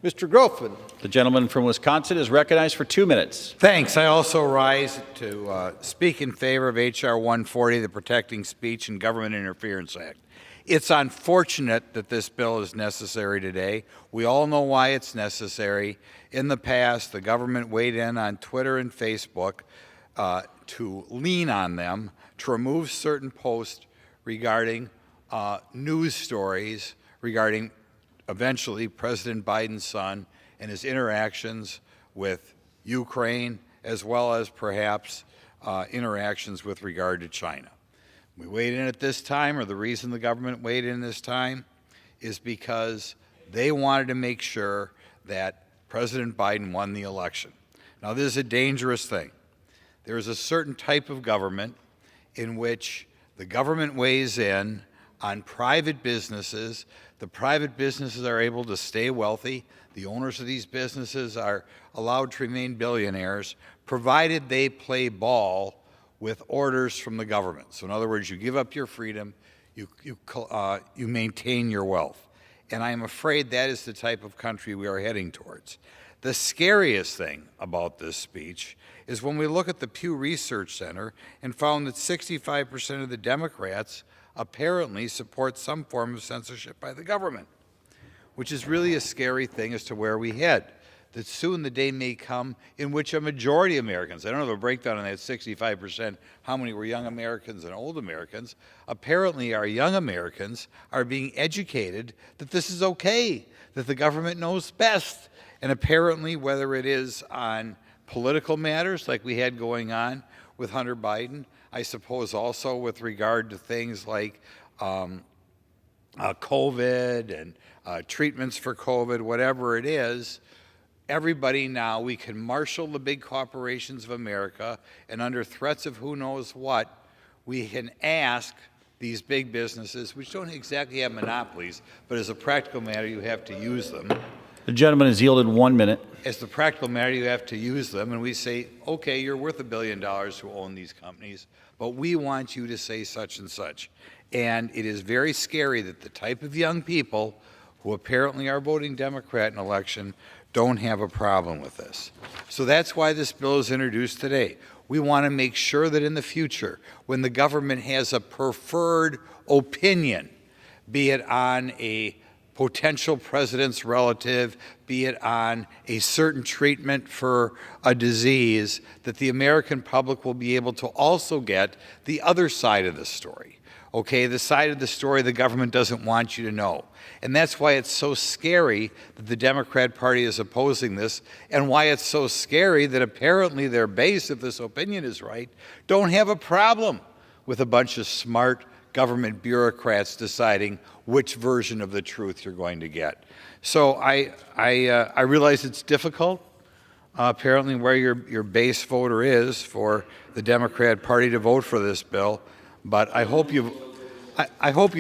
Mr. Grothman. The gentleman from Wisconsin is recognized for 2 minutes. Thanks. I also rise to speak in favor of H.R. 140, the Protecting Speech and Government Interference Act. It's unfortunate that this bill is necessary today. We all know why it's necessary. In the past, the government weighed in on Twitter and Facebook to lean on them to remove certain posts regarding news stories regarding eventually President Biden's son and his interactions with Ukraine, as well as perhaps interactions with regard to China. We weighed in at this time, or the reason the government weighed in this time, is because they wanted to make sure that President Biden won the election. Now, this is a dangerous thing. There is a certain type of government in which the government weighs in on private businesses. The private businesses are able to stay wealthy. The owners of these businesses are allowed to remain billionaires, provided they play ball with orders from the government. So in other words, you give up your freedom, you maintain your wealth. And I am afraid that is the type of country we are heading towards. The scariest thing about this speech is when we look at the Pew Research Center and found that 65% of the Democrats apparently support some form of censorship by the government, which is really a scary thing as to where we head. That soon the day may come in which a majority of Americans, I don't have a breakdown on that 65%, how many were young Americans and old Americans, apparently our young Americans are being educated that this is okay, that the government knows best. And apparently, whether it is on political matters like we had going on with Hunter Biden, I suppose also with regard to things like COVID and treatments for COVID, whatever it is, everybody now, we can marshal the big corporations of America, and under threats of who knows what, we can ask these big businesses, which don't exactly have monopolies, but as a practical matter, you have to use them. The gentleman has yielded 1 minute. As the practical matter, you have to use them, and we say, okay, you're worth $1 billion who own these companies, but we want you to say such and such. And it is very scary that the type of young people who apparently are voting Democrat in election don't have a problem with this. So that's why this bill is introduced today. We want to make sure that in the future, when the government has a preferred opinion, be it on a potential president's relative, be it on a certain treatment for a disease, that the American public will be able to also get the other side of the story. Okay, the side of the story the government doesn't want you to know. And that's why it's so scary that the Democrat Party is opposing this, and why it's so scary that apparently their base, if this opinion is right, don't have a problem with a bunch of smart government bureaucrats deciding which version of the truth you're going to get. So I realize it's difficult, apparently where your base voter is for the Democrat Party to vote for this bill, but I hope you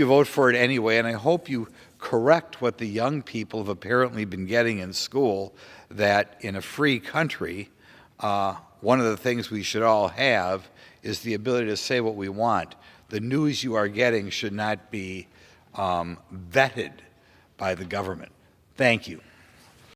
vote for it anyway, and I hope you correct what the young people have apparently been getting in school, that in a free country, one of the things we should all have is the ability to say what we want. The news you are getting should not be vetted by the government. Thank you.